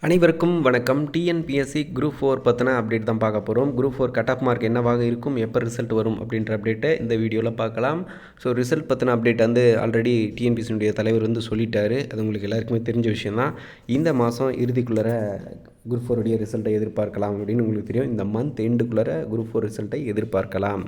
அனைவருக்கும் வணக்கம். TNPSC group 4 பற்றின அப்டேட் தான் பார்க்க போகிறோம். குரூப் 4 கட் ஆஃப் மார்க் என்னவாக இருக்கும், எப்போ ரிசல்ட் வரும் அப்படின்ற அப்டேட்டை இந்த வீடியோவில் பார்க்கலாம். ஸோ ரிசல்ட் பற்றின அப்டேட் வந்து ஆல்ரெடி டிஎன்பிஎஸ்சியுடைய தலைவர் வந்து சொல்லிட்டாரு. அது உங்களுக்கு எல்லாருக்குமே தெரிஞ்ச விஷயம் தான். இந்த மாதம் இறுதிக்குள்ளே குரூப் 4 உடைய ரிசல்ட்டை எதிர்பார்க்கலாம் அப்படின்னு உங்களுக்கு தெரியும். இந்த மந்த் எண்டுக்குள்ளே குரூப் 4 ரிசல்ட்டை எதிர்பார்க்கலாம்.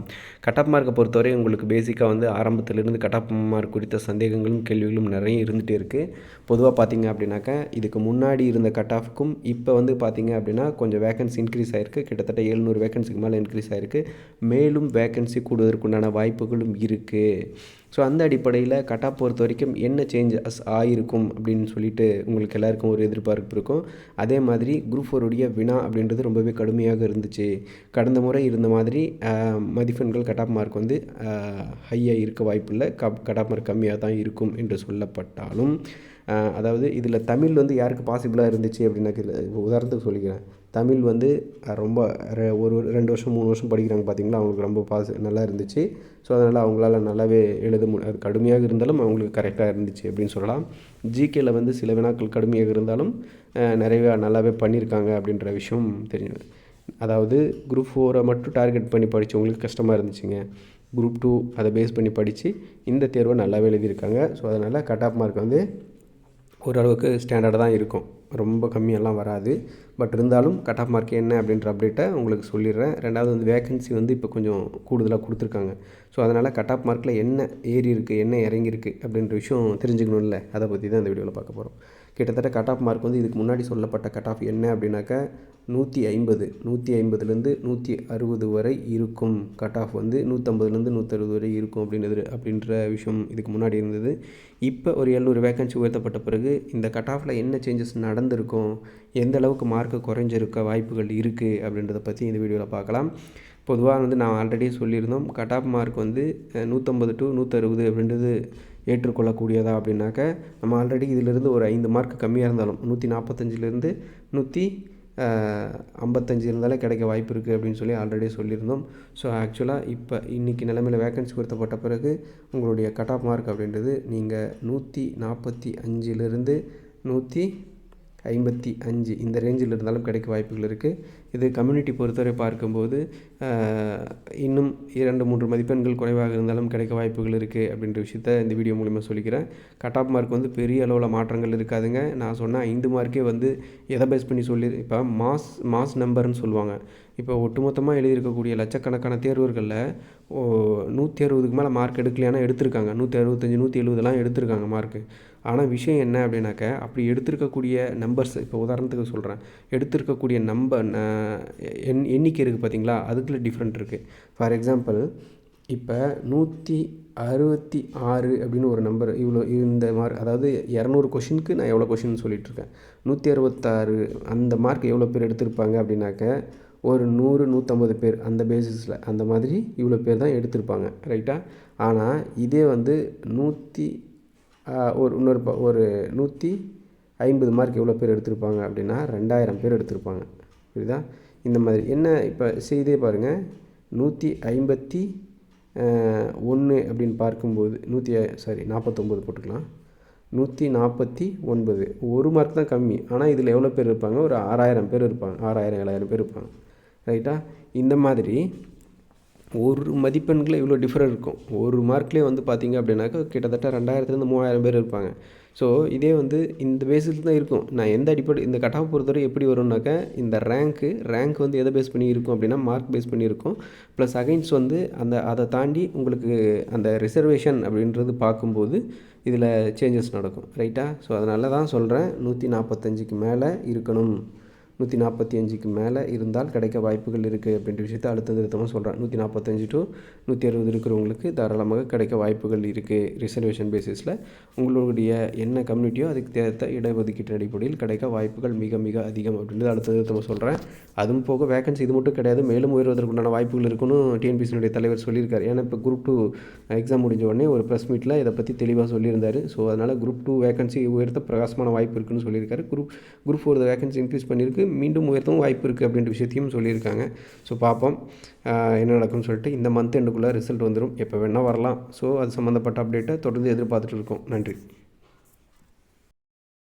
கட் ஆஃப் மார்க்கை பொறுத்தவரை உங்களுக்கு பேசிக்காக வந்து ஆரம்பத்திலிருந்து கட் ஆஃப் மார்க் குறித்த சந்தேகங்களும் கேள்விகளும் நிறைய இருந்துகிட்டே இருக்குது. பொதுவாக பார்த்தீங்க அப்படின்னாக்கா இதுக்கு முன்னாடி இருந்த கட் ஆஃப்க்கும் இப்போ வந்து பார்த்தீங்க அப்படின்னா கொஞ்சம் வேகன்சி இன்க்ரீஸ் ஆகிருக்கு. கிட்டத்தட்ட 700 வேகன்சிக்கு மேலே இன்க்ரீஸ் ஆகிருக்கு. மேலும் வேகன்சி கூடுவதற்குண்டான வாய்ப்புகளும் இருக்குது. ஸோ அந்த அடிப்படையில் கட் ஆஃப் பொறுத்த வரைக்கும் என்ன சேஞ்சஸ் ஆகிருக்கும் அப்படின்னு சொல்லிட்டு உங்களுக்கு எல்லாருக்கும் ஒரு எதிர்பார்ப்பு இருக்கும். அதே மாதிரி குரூப் 4 உடைய வினா அப்படின்றது ரொம்பவே கடுமையாக இருந்துச்சு. கடந்த முறை இருந்த மாதிரி மதிப்பெண்கள் கட் ஆஃப் மார்க் வந்து ஹையாக இருக்க வாய்ப்பில்லை. கட் ஆஃப் மார்க் கம்மியாக தான் இருக்கும் என்று சொல்லப்பட்டாலும், அதாவது இதில் தமிழ் வந்து யாருக்கு பாசிபிளாக இருந்துச்சு அப்படின்னா, உதாரணத்துக்கு சொல்லிக்கிறேன். தமிழ் வந்து ரொம்ப ஒரு 2 வருஷம் 3 வருஷம் படிக்கிறாங்க பார்த்தீங்களா, அவங்களுக்கு ரொம்ப நல்லா இருந்துச்சு. ஸோ அதனால் அவங்களால நல்லாவே அது கடுமையாக இருந்தாலும் அவங்களுக்கு கரெக்டாக இருந்துச்சு அப்படின்னு சொல்லலாம். ஜிகேல வந்து சில வினாக்கள் கடுமையாக இருந்தாலும் நிறைய நல்லாவே பண்ணியிருக்காங்க அப்படின்ற விஷயம் தெரியும். அதாவது குரூப் 4 மட்டும் டார்கெட் பண்ணி படித்தவங்களுக்கு கஷ்டமாக இருந்துச்சுங்க. குரூப் 2 அதை பேஸ் பண்ணி படித்து இந்த தேர்வை நல்லாவே எழுதியிருக்காங்க. ஸோ அதனால் கட் ஆஃப் மார்க் வந்து ஓரளவுக்கு ஸ்டாண்டர்டாக தான் இருக்கும். ரொம்ப கம்மியெல்லாம் வராது. பட் இருந்தாலும் கட் ஆஃப் மார்க் என்ன அப்படின்ற அப்டேட்டை உங்களுக்கு சொல்லிடுறேன். ரெண்டாவது வந்து வேகன்சி வந்து இப்போ கொஞ்சம் கூடுதலாக கொடுத்துருக்காங்க. ஸோ அதனால் கட் ஆஃப் மார்க்கில் என்ன ஏறி இருக்குது, என்ன இறங்கியிருக்கு அப்படின்ற விஷயம் தெரிஞ்சுக்கணும்ல, அதை பற்றி தான் இந்த வீடியோவில் பார்க்க போகிறோம். கிட்டத்தட்ட கட் ஆஃப் மார்க் வந்து இதுக்கு முன்னாடி சொல்லப்பட்ட கட் ஆஃப் என்ன அப்படின்னாக்கா 150 160 வரை இருக்கும். கட் ஆஃப் வந்து 150 160 வரை இருக்கும் அப்படின்ற விஷயம் இதுக்கு முன்னாடி இருந்தது. இப்போ ஒரு 700 வேகன்சி உயர்த்தப்பட்ட பிறகு இந்த கட் ஆஃபில் என்ன சேஞ்சஸ் நடந்திருக்கும், எந்த அளவுக்கு மார்க்கு குறைஞ்சிருக்க வாய்ப்புகள் இருக்குது அப்படின்றத பற்றி இந்த வீடியோவில் பார்க்கலாம். பொதுவாக வந்து நான் ஆல்ரெடி சொல்லியிருந்தோம், கட் ஆஃப் மார்க் வந்து 150 to 160 அப்படின்றது ஏற்றுக்கொள்ளக்கூடியதா அப்படின்னாக்க, நம்ம ஆல்ரெடி இதிலிருந்து ஒரு 5 மார்க் கம்மியாக இருந்தாலும் 145லேருந்து 155 இருந்தாலே கிடைக்க வாய்ப்பு இருக்குது அப்படின்னு சொல்லி ஆல்ரெடி சொல்லியிருந்தோம். ஸோ ஆக்சுவலாக இப்போ இன்றைக்கி நிலைமையில் வேகன்சி உயர்த்தப்பட்ட பிறகு உங்களுடைய கட் ஆஃப் மார்க் அப்படின்றது நீங்கள் 145லேருந்து 155 இந்த ரேஞ்சில் இருந்தாலும் கிடைக்க வாய்ப்புகள் இருக்குது. இது கம்யூனிட்டி பொறுத்தவரை பார்க்கும்போது இன்னும் 2-3 மதிப்பெண்கள் குறைவாக இருந்தாலும் கிடைக்க வாய்ப்புகள் இருக்குது அப்படின்ற விஷயத்த இந்த வீடியோ மூலிமா சொல்லிக்கிறேன். கட் ஆஃப் மார்க் வந்து பெரிய அளவில் மாற்றங்கள் இருக்காதுங்க. நான் சொன்ன 5 மார்க்கே வந்து எதை பேஸ் பண்ணி இப்போ மாஸ் நம்பர்னு சொல்லுவாங்க. இப்போ ஒட்டுமொத்தமாக எழுதியிருக்கக்கூடிய லட்சக்கணக்கான தேர்வர்களில் 160க்கு மேலே மார்க் எடுக்கலையானா எடுத்திருக்காங்க. 165 170 எடுத்திருக்காங்க மார்க்கு. ஆனால் விஷயம் என்ன அப்படின்னாக்க, அப்படி எடுத்திருக்கக்கூடிய நம்பர்ஸ், இப்போ உதாரணத்துக்கு சொல்கிறேன், எடுத்திருக்கக்கூடிய எண்ணிக்கை இருக்குது பார்த்தீங்களா, அதுக்குள்ளே டிஃப்ரெண்ட் இருக்குது. ஃபார் எக்ஸாம்பிள் இப்போ 166 அப்படின்னு ஒரு நம்பர், இவ்வளோ இந்த மார்க், அதாவது 200 கொஷினுக்கு நான் எவ்வளோ கொஷின் சொல்லிகிட்ருக்கேன். 166 அந்த மார்க் எவ்வளோ பேர் எடுத்திருப்பாங்க அப்படின்னாக்க, ஒரு 100-150 பேர் அந்த பேசிஸில் அந்த மாதிரி இவ்வளோ பேர் தான் எடுத்திருப்பாங்க, ரைட்டா? ஆனால் இதே வந்து ஒரு 150 மார்க் எவ்வளோ பேர் எடுத்திருப்பாங்க அப்படின்னா 2000 பேர் எடுத்திருப்பாங்க, புரியுதா? இந்த மாதிரி என்ன இப்போ செய்தே பாருங்கள். 151 அப்படின்னு பார்க்கும்போது 49 போட்டுக்கலாம். 149 ஒரு மார்க் தான் கம்மி. ஆனால் இதில் எவ்வளோ பேர் இருப்பாங்க? ஒரு 6000 பேர் இருப்பாங்க. 6000-7000 பேர் இருப்பாங்க, ரைட்டா? இந்த மாதிரி ஒரு மதிப்பெண்களை இவ்வளோ டிஃப்ரெண்ட் இருக்கும். ஒரு மார்க்லேயே வந்து பார்த்திங்க அப்படின்னாக்கா கிட்டத்தட்ட 2000-3000 பேர் இருப்பாங்க. ஸோ இதே வந்து இந்த பேஸில் தான் இருக்கும். நான் எந்த அடிப்படை இந்த கட் ஆஃப் பொறுத்தவரை எப்படி வரும்னாக்கா, இந்த ரேங்க் வந்து எதை பேஸ் பண்ணி இருக்கும் அப்படின்னா மார்க் பேஸ் பண்ணி இருக்கும். ப்ளஸ் அகைன்ஸ் வந்து அதை தாண்டி உங்களுக்கு அந்த ரிசர்வேஷன் அப்படின்றது பார்க்கும்போது இதில் சேஞ்சஸ் நடக்கும், ரைட்டா? ஸோ அதனால தான் சொல்கிறேன் 145க்கு மேலே இருக்கணும். 145க்கு மேலே இருந்தால் கிடைக்க வாய்ப்புகள் இருக்குது அப்படின்ற விஷயத்தை அழுத்தமாக சொல்கிறேன். 145 to 160 இருக்கிறவங்களுக்கு தாராளமாக கிடைக்க வாய்ப்புகள் இருக்குது. ரிசர்வேஷன் பேசிஸில் உங்களுடைய என்ன கம்யூனிட்டியோ அதுக்கு தேர்த்த இடஒதுக்கீட்டு அடிப்படையில் கிடைக்க வாய்ப்புகள் மிக மிக அதிகம் அப்படின்றது அழுத்தமாக சொல்கிறேன். அதுவும் போக வேகன்சி இது மட்டும் கிடையாது, மேலும் உயர்வதற்குண்டான வாய்ப்புகள் இருக்குன்னு டிஎன்பிஎஸ்சியுடைய தலைவர் சொல்லியிருக்காரு. ஏன்னா இப்போ குரூப் 2 எக்ஸாம் முடிஞ்ச உடனே ஒரு ப்ரெஸ் மீட்டில் இதை பற்றி தெளிவாக சொல்லியிருந்தார். ஸோ அதனால் குரூப் 2 வேகன்சி உயர்த்த பிரகாசமான வாய்ப்பு இருக்குன்னு சொல்லியிருக்காரு. குரூப் 4 வேகன்சி இன்க்ரீஸ் பண்ணியிருக்கு, மீண்டும் உயர்த்தவும் வாய்ப்பு இருக்குது அப்படின்ற விஷயத்தையும் சொல்லியிருக்காங்க. ஸோ பார்ப்போம் என்ன நடக்கும்னு சொல்லிட்டு. இந்த மந்த் எண்டுக்குள்ளே ரிசல்ட் வந்துடும், எப்போ வேணால் வரலாம். ஸோ அது சம்மந்தப்பட்ட அப்டேட்டை தொடர்ந்து எதிர்பார்த்துட்டு இருக்கோம். நன்றி.